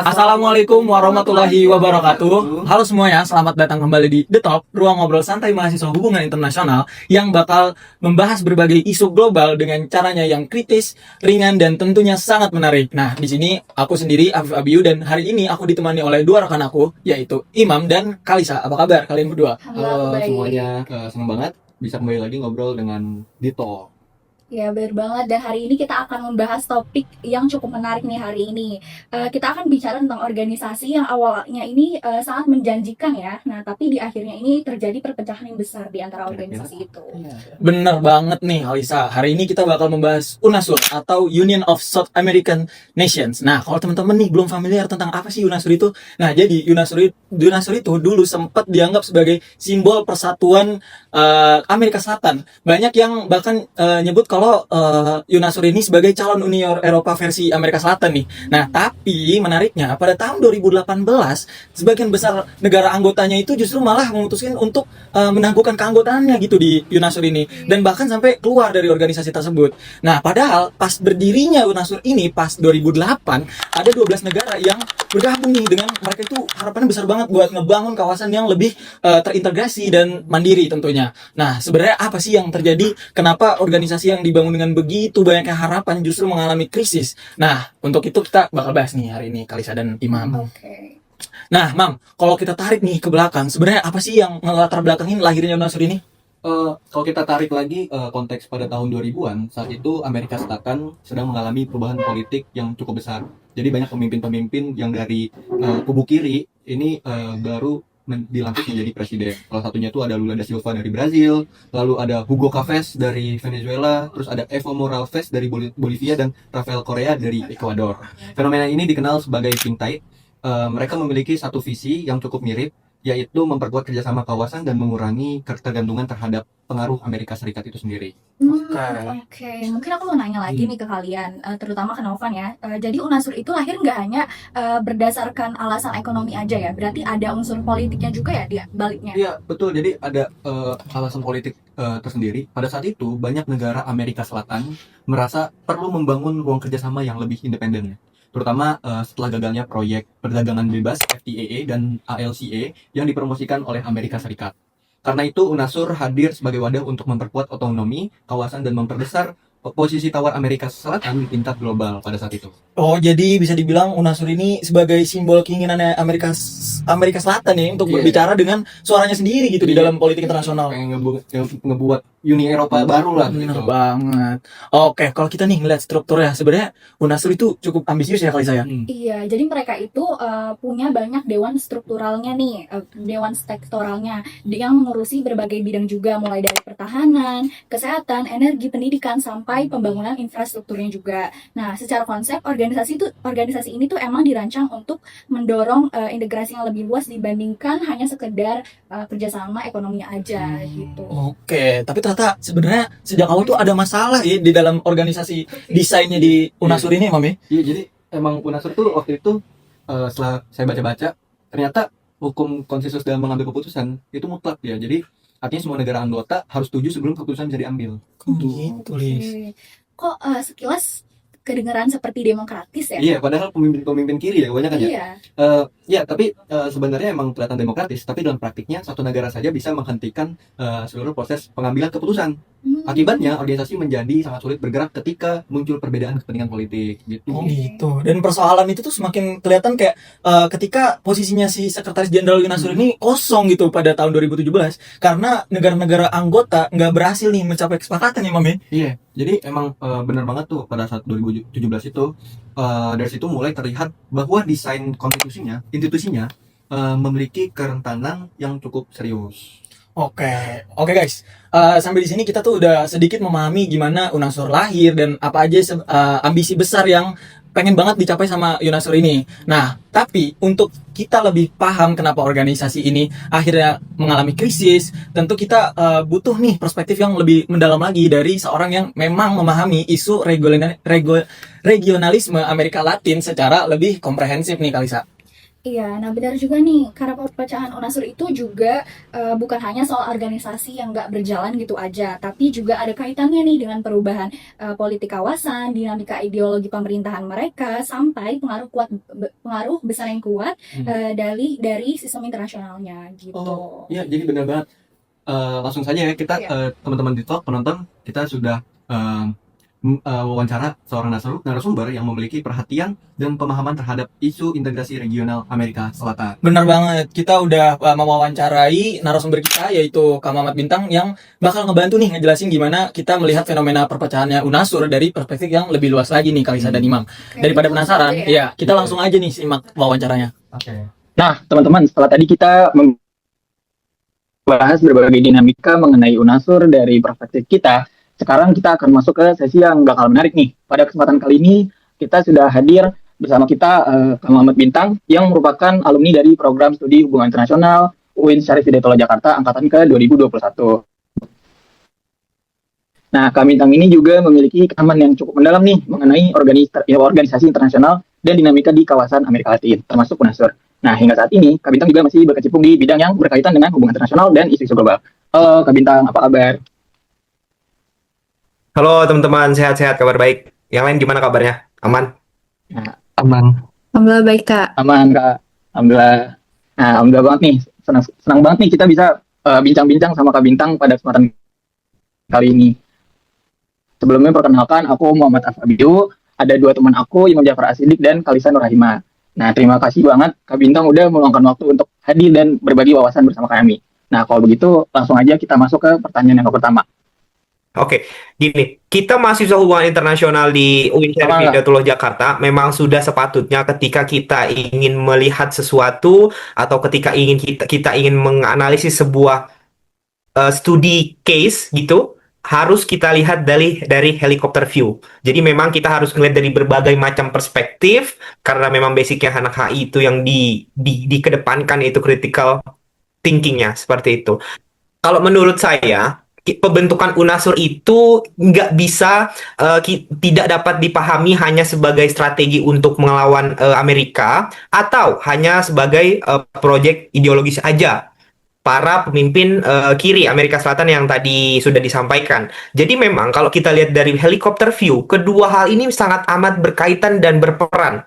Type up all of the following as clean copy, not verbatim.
Assalamualaikum warahmatullahi wabarakatuh. Halo semuanya, selamat datang kembali di The Talk, ruang ngobrol santai mahasiswa hubungan internasional yang bakal membahas berbagai isu global dengan caranya yang kritis, ringan, dan tentunya sangat menarik. Nah, di sini aku sendiri, Afif Abiyu, dan hari ini aku ditemani oleh dua rekan aku, yaitu Imam dan Kalisa. Apa kabar kalian berdua? Halo Baik. semuanya, senang banget bisa kembali lagi ngobrol dengan Dito. Ya, benar banget. Dan hari ini kita akan membahas topik yang cukup menarik nih hari ini. Kita akan bicara tentang organisasi yang awalnya ini sangat menjanjikan ya. Nah, tapi di akhirnya ini terjadi perpecahan yang besar di antara organisasi itu. Bener banget nih Kalisa. Hari ini kita bakal membahas UNASUR atau Union of South American Nations. Nah, kalau teman-teman nih belum familiar tentang apa sih UNASUR itu, nah jadi UNASUR itu dulu sempat dianggap sebagai simbol persatuan Amerika Selatan. Banyak yang bahkan nyebut kalau UNASUR ini sebagai calon Uni Eropa versi Amerika Selatan nih. Nah, tapi menariknya pada tahun 2018 sebagian besar negara anggotanya itu justru malah memutuskan untuk menangguhkan keanggotaannya gitu di UNASUR ini, dan bahkan sampai keluar dari organisasi tersebut. Nah, padahal pas berdirinya UNASUR ini pas 2008 ada 12 negara yang bergabung nih, dengan mereka itu harapannya besar banget buat ngebangun kawasan yang lebih terintegrasi dan mandiri tentunya. Nah, sebenarnya apa sih yang terjadi? Kenapa organisasi yang dibangun dengan begitu banyaknya harapan justru mengalami krisis? Nah, untuk itu kita bakal bahas nih hari ini, Kalisa dan Imam. Oke. Nah, Mam, kalau kita tarik nih ke belakang, sebenarnya apa sih yang ngelatar belakangin lahirnya UNASUR ini? Kalau kita tarik lagi konteks pada tahun 2000-an, saat itu Amerika Selatan sedang mengalami perubahan politik yang cukup besar. Jadi banyak pemimpin-pemimpin yang dari kubu kiri ini baru dilantik menjadi presiden. Salah satunya itu ada Lula da Silva dari Brazil, lalu ada Hugo Chavez dari Venezuela, terus ada Evo Morales dari Bolivia, dan Rafael Correa dari Ekuador. Fenomena ini dikenal sebagai pink tide. Mereka memiliki satu visi yang cukup mirip, yaitu memperkuat kerjasama kawasan dan mengurangi ketergantungan terhadap pengaruh Amerika Serikat itu sendiri. Oke. Mungkin aku mau nanya lagi nih ke kalian, terutama ke Novan ya. Jadi UNASUR itu lahir nggak hanya berdasarkan alasan ekonomi aja ya, berarti ada unsur politiknya juga ya di baliknya. Iya, betul. Jadi ada alasan politik tersendiri. Pada saat itu, banyak negara Amerika Selatan merasa perlu membangun ruang kerjasama yang lebih independen, terutama setelah gagalnya proyek perdagangan bebas FTAA dan ALCA yang dipromosikan oleh Amerika Serikat. Karena itu, UNASUR hadir sebagai wadah untuk memperkuat otonomi kawasan dan memperbesar posisi tawar Amerika Selatan di tingkat global pada saat itu. Oh, jadi bisa dibilang UNASUR ini sebagai simbol keinginannya Amerika Selatan ya untuk Iya. berbicara dengan suaranya sendiri gitu di Iya. dalam politik internasional. Pengen ngebuat Uni Eropa baru lah Bener gitu. banget. Oke, kalau kita nih ngeliat strukturnya, sebenarnya UNASUR itu cukup ambisius ya kali saya. Iya, jadi mereka itu punya banyak dewan strukturalnya nih, dewan sektoralnya yang mengurusi berbagai bidang juga, mulai dari pertahanan, kesehatan, energi, pendidikan, sampai pembangunan infrastrukturnya juga. Nah, secara konsep organisasi ini tuh emang dirancang untuk mendorong integrasi yang lebih luas dibandingkan hanya sekedar kerjasama ekonomi aja gitu. Oke, tapi ternyata sebenarnya sejak awal tuh ada masalah ya di dalam organisasi desainnya di UNASUR ini, Mam ya? Iya, jadi emang UNASUR tuh waktu itu setelah saya baca-baca, ternyata hukum konsensus dalam mengambil keputusan itu mutlak ya. Jadi artinya semua negara anggota harus setuju sebelum keputusan bisa diambil. Gitu, Lis. Oke. Kok sekilas kedengeran seperti demokratis ya? Iya, padahal pemimpin kiri ya kebanyakan ya. Iya. Ya, tapi sebenarnya emang kelihatan demokratis, tapi dalam praktiknya satu negara saja bisa menghentikan seluruh proses pengambilan keputusan. Akibatnya organisasi menjadi sangat sulit bergerak ketika muncul perbedaan kepentingan politik gitu. Oh gitu. Dan persoalan itu tuh semakin kelihatan kayak ketika posisinya si Sekretaris Jenderal UNASUR ini kosong gitu pada tahun 2017 karena negara-negara anggota nggak berhasil nih mencapai kesepakatan ya, Mam ya? Iya, jadi emang benar banget tuh pada saat 2017 itu dari situ mulai terlihat bahwa desain institusinya memiliki kerentanan yang cukup serius. Oke guys. Sampai di sini kita tuh udah sedikit memahami gimana UNASUR lahir dan apa aja ambisi besar yang pengen banget dicapai sama UNASUR ini. Nah, tapi untuk kita lebih paham kenapa organisasi ini akhirnya mengalami krisis, tentu kita butuh nih perspektif yang lebih mendalam lagi dari seorang yang memang memahami isu regionalisme Amerika Latin secara lebih komprehensif nih, Kalisa. Iya, nah benar juga nih, karena perpecahan UNASUR itu juga bukan hanya soal organisasi yang nggak berjalan gitu aja, tapi juga ada kaitannya nih dengan perubahan politik kawasan, dinamika ideologi pemerintahan mereka, sampai pengaruh besar yang kuat dari sistem internasionalnya Oh, gitu. iya, jadi benar banget. Langsung saja ya kita Iya. teman-teman di talk penonton kita sudah wawancara seorang narasumber yang memiliki perhatian dan pemahaman terhadap isu integrasi regional Amerika Selatan. Benar banget, kita udah mewawancarai narasumber kita yaitu Kak Mamat Bintang yang bakal ngebantu nih ngejelasin gimana kita melihat fenomena perpecahannya UNASUR dari perspektif yang lebih luas lagi nih Kalisa dan Imam. Oke, Daripada itu penasaran, langsung aja ya. ya kita langsung aja nih simak wawancaranya. Oke. Nah, teman-teman, setelah tadi kita membahas berbagai dinamika mengenai UNASUR dari perspektif kita, sekarang kita akan masuk ke sesi yang bakal menarik nih. Pada kesempatan kali ini, kita sudah hadir bersama kita Kak Muhammad Bintang yang merupakan alumni dari program studi hubungan internasional UIN Syarif Hidayatullah Jakarta angkatan ke 2021. Nah, Kak Bintang ini juga memiliki pengalaman yang cukup mendalam nih mengenai organisasi internasional dan dinamika di kawasan Amerika Latin, termasuk UNASUR. Nah, hingga saat ini, Kak Bintang juga masih berkecimpung di bidang yang berkaitan dengan hubungan internasional dan isu-isu global. Halo, Kak Bintang, apa kabar? Halo teman-teman, sehat-sehat, kabar baik. Yang lain gimana kabarnya? Aman? Nah, Aman. Alhamdulillah baik Kak. aman, Kak. Alhamdulillah. Nah, alhamdulillah banget nih. Senang banget nih kita bisa bincang-bincang sama Kak Bintang pada kesempatan kali ini. Sebelumnya perkenalkan, aku Muhammad Afabiu. Ada dua teman aku, Imam Jafar Asidik dan Kalisa Nurrahima. Nah, terima kasih banget Kak Bintang udah meluangkan waktu untuk hadir dan berbagi wawasan bersama kami. Nah, kalau begitu langsung aja kita masuk ke pertanyaan yang pertama. Oke, gini, kita mahasiswa hubungan internasional di UIN Syarif Sama nggak? Hidayatullah Jakarta memang sudah sepatutnya ketika kita ingin melihat sesuatu atau ketika kita ingin menganalisis sebuah studi case gitu, harus kita lihat dari helikopter view. Jadi memang kita harus melihat dari berbagai macam perspektif karena memang basicnya anak HI itu yang dikedepankan yaitu critical thinkingnya seperti itu. Kalau menurut saya, pembentukan UNASUR itu nggak bisa tidak dapat dipahami hanya sebagai strategi untuk melawan Amerika atau hanya sebagai proyek ideologis aja para pemimpin kiri Amerika Selatan yang tadi sudah disampaikan. Jadi memang kalau kita lihat dari helikopter view, kedua hal ini sangat amat berkaitan dan berperan.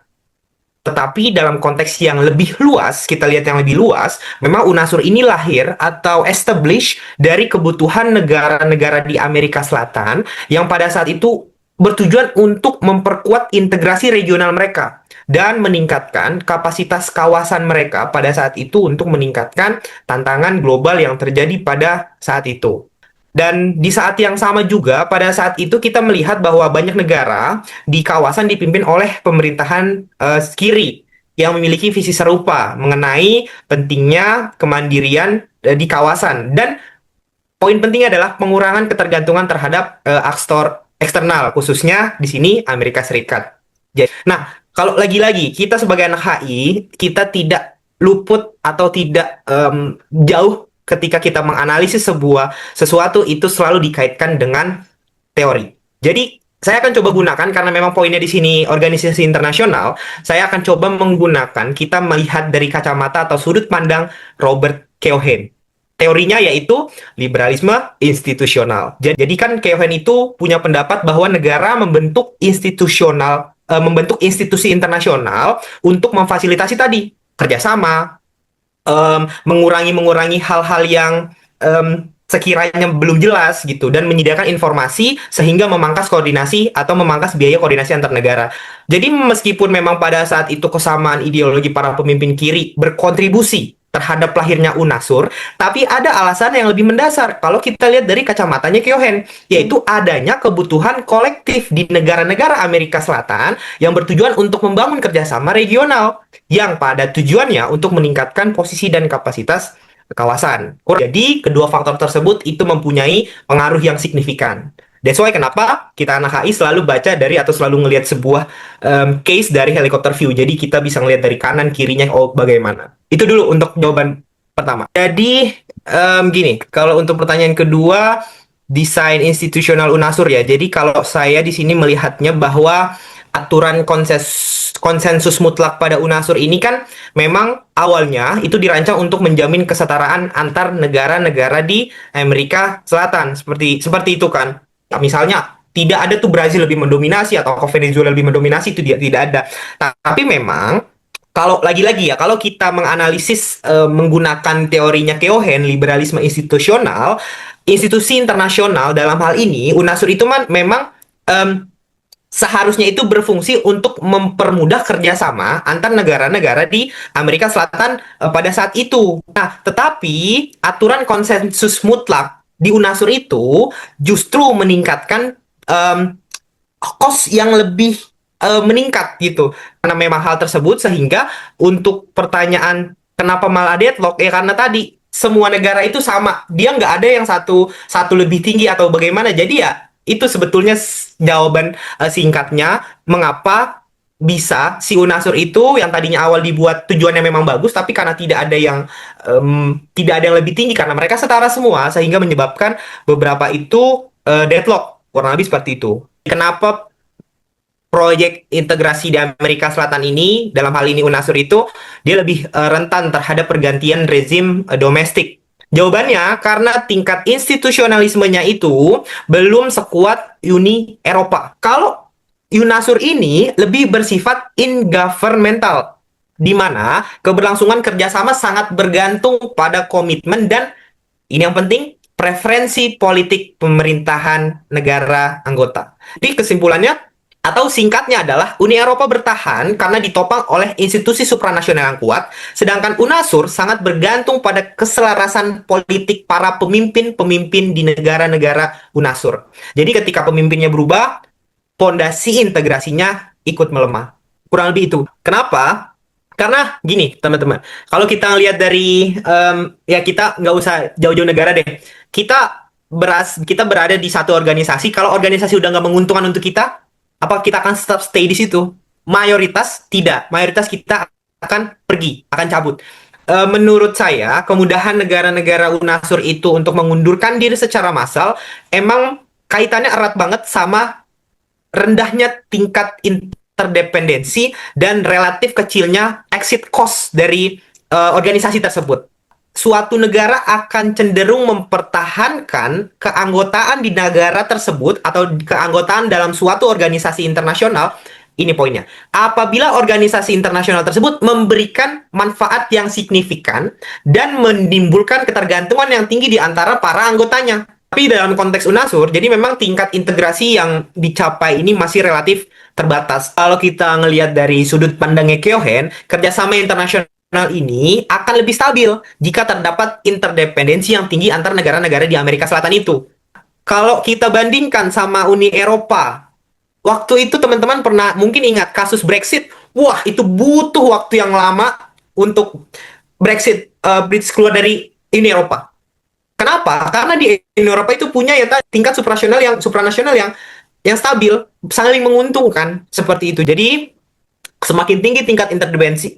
Tetapi dalam konteks yang lebih luas, kita lihat yang lebih luas, memang UNASUR ini lahir atau establish dari kebutuhan negara-negara di Amerika Selatan yang pada saat itu bertujuan untuk memperkuat integrasi regional mereka dan meningkatkan kapasitas kawasan mereka pada saat itu untuk meningkatkan tantangan global yang terjadi pada saat itu. Dan di saat yang sama juga, pada saat itu kita melihat bahwa banyak negara di kawasan dipimpin oleh pemerintahan kiri yang memiliki visi serupa mengenai pentingnya kemandirian di kawasan. Dan poin pentingnya adalah pengurangan ketergantungan terhadap aktor eksternal, khususnya di sini Amerika Serikat. Nah, kalau lagi-lagi kita sebagai anak HI, kita tidak luput atau tidak jauh ketika kita menganalisis sesuatu itu selalu dikaitkan dengan teori. Jadi saya akan coba gunakan karena memang poinnya di sini organisasi internasional, saya akan coba menggunakan kita melihat dari kacamata atau sudut pandang Robert Keohane. Teorinya yaitu liberalisme institusional. Jadi kan Keohane itu punya pendapat bahwa negara membentuk institusi internasional untuk memfasilitasi tadi kerjasama, mengurangi hal-hal yang sekiranya belum jelas gitu dan menyediakan informasi sehingga memangkas koordinasi atau memangkas biaya koordinasi antar negara. Jadi meskipun memang pada saat itu kesamaan ideologi para pemimpin kiri berkontribusi terhadap lahirnya UNASUR, tapi ada alasan yang lebih mendasar kalau kita lihat dari kacamatanya Keohane, yaitu adanya kebutuhan kolektif di negara-negara Amerika Selatan yang bertujuan untuk membangun kerjasama regional yang pada tujuannya untuk meningkatkan posisi dan kapasitas kawasan. Jadi, kedua faktor tersebut itu mempunyai pengaruh yang signifikan. That's why kenapa kita anak HI selalu baca dari atau selalu ngelihat sebuah case dari helikopter view. Jadi kita bisa ngelihat dari kanan kirinya oh bagaimana. Itu dulu untuk jawaban pertama. Jadi gini, kalau untuk pertanyaan kedua, desain institusional UNASUR ya. Jadi kalau saya di sini melihatnya bahwa aturan konsensus mutlak pada UNASUR ini kan memang awalnya itu dirancang untuk menjamin kesetaraan antar negara-negara di Amerika Selatan. Seperti itu kan. Ya, misalnya tidak ada tuh Brazil lebih mendominasi atau Venezuela lebih mendominasi, itu tidak ada. Tapi memang kalau lagi-lagi ya, kalau kita menganalisis menggunakan teorinya Keohane, liberalisme institusional, institusi internasional dalam hal ini UNASUR itu memang seharusnya itu berfungsi untuk mempermudah kerjasama antar negara-negara di Amerika Selatan pada saat itu. Nah, tetapi aturan konsensus mutlak di UNASUR itu justru meningkatkan cost yang lebih meningkat gitu. Karena memang hal tersebut, sehingga untuk pertanyaan kenapa malah deadlock, ya karena tadi semua negara itu sama. Dia nggak ada yang satu lebih tinggi atau bagaimana. Jadi ya itu sebetulnya jawaban singkatnya mengapa bisa si UNASUR itu yang tadinya awal dibuat tujuannya memang bagus, tapi karena tidak ada yang lebih tinggi karena mereka setara semua, sehingga menyebabkan beberapa itu deadlock, kurang lebih seperti itu. Kenapa proyek integrasi di Amerika Selatan ini, dalam hal ini UNASUR itu, dia lebih rentan terhadap pergantian rezim domestik? Jawabannya, karena tingkat institusionalismenya itu belum sekuat Uni Eropa. Kalau UNASUR ini lebih bersifat in-governmental, di mana keberlangsungan kerjasama sangat bergantung pada komitmen dan, ini yang penting, preferensi politik pemerintahan negara anggota. Jadi kesimpulannya, atau singkatnya adalah Uni Eropa bertahan karena ditopang oleh institusi supranasional yang kuat, sedangkan UNASUR sangat bergantung pada keselarasan politik para pemimpin-pemimpin di negara-negara UNASUR. Jadi ketika pemimpinnya berubah, fondasi integrasinya ikut melemah. Kurang lebih itu. Kenapa? Karena gini, teman-teman. Kalau kita lihat dari, ya kita nggak usah jauh-jauh negara deh. Kita berada di satu organisasi, kalau organisasi udah nggak menguntungkan untuk kita, apa kita akan tetap stay di situ? Mayoritas tidak. Mayoritas kita akan pergi, akan cabut. Menurut saya, kemudahan negara-negara UNASUR itu untuk mengundurkan diri secara massal emang kaitannya erat banget sama rendahnya tingkat interdependensi dan relatif kecilnya exit cost dari organisasi tersebut. Suatu negara akan cenderung mempertahankan keanggotaan di negara tersebut atau keanggotaan dalam suatu organisasi internasional. Ini poinnya. Apabila organisasi internasional tersebut memberikan manfaat yang signifikan dan menimbulkan ketergantungan yang tinggi di antara para anggotanya. Tapi dalam konteks UNASUR, jadi memang tingkat integrasi yang dicapai ini masih relatif terbatas. Kalau kita ngelihat dari sudut pandangnya Keohane, kerjasama internasional ini akan lebih stabil jika terdapat interdependensi yang tinggi antar negara-negara di Amerika Selatan itu. Kalau kita bandingkan sama Uni Eropa, waktu itu teman-teman pernah mungkin ingat kasus Brexit. Wah, itu butuh waktu yang lama untuk British keluar dari Uni Eropa. Kenapa? Karena di Uni Eropa itu punya ya tingkat supranasional yang stabil, saling menguntungkan seperti itu. Jadi semakin tinggi tingkat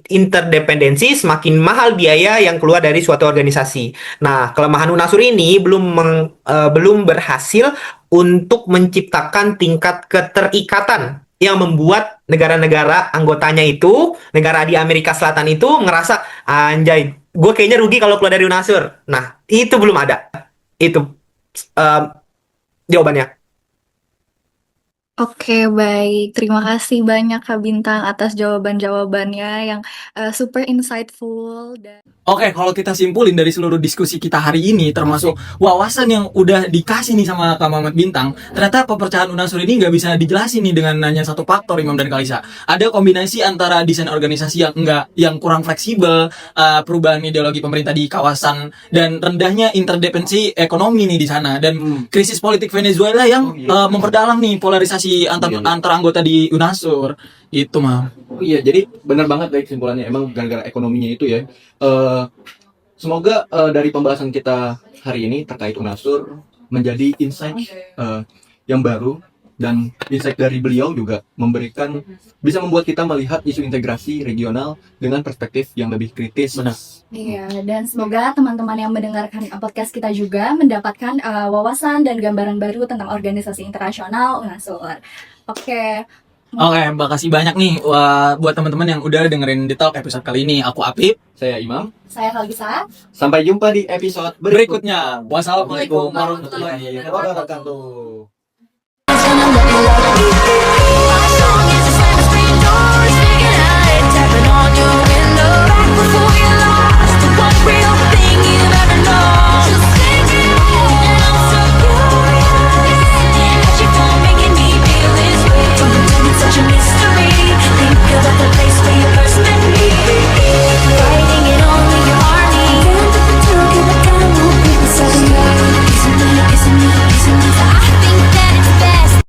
interdependensi, semakin mahal biaya yang keluar dari suatu organisasi. Nah, kelemahan UNASUR ini belum berhasil untuk menciptakan tingkat keterikatan yang membuat negara-negara anggotanya itu, negara di Amerika Selatan itu ngerasa, anjay, gue kayaknya rugi kalau keluar dari UNASUR. Nah, itu belum ada. Itu jawabannya. Oke, baik. Terima kasih banyak Kak Bintang atas jawaban-jawabannya yang super insightful dan Oke, kalau kita simpulin dari seluruh diskusi kita hari ini, termasuk wawasan yang udah dikasih nih sama Kak Muhammad Bintang, ternyata pepercayaan UNASUR ini nggak bisa dijelasin nih dengan hanya satu faktor, Imam dan Kalisa. Ada kombinasi antara desain organisasi yang kurang fleksibel, perubahan ideologi pemerintah di kawasan, dan rendahnya interdependensi ekonomi nih di sana, dan krisis politik Venezuela yang memperdalam nih polarisasi antar anggota di UNASUR. Itu mah. Oh iya, jadi benar banget dari kesimpulannya, emang gara-gara ekonominya itu ya. Semoga dari pembahasan kita hari ini terkait UNASUR menjadi insight yang baru, dan insight dari beliau juga bisa membuat kita melihat isu integrasi regional dengan perspektif yang lebih kritis. Benar. iya, dan semoga teman-teman yang mendengarkan podcast kita juga mendapatkan wawasan dan gambaran baru tentang organisasi internasional UNASUR. Oke, Oke, makasih banyak nih buat teman-teman yang udah dengerin The Talk episode kali ini. Aku Apip. Saya Imam. Saya Kalisa. Sampai jumpa di episode berikutnya. Berikutnya. Wassalamualaikum warahmatullahi wabarakatuh.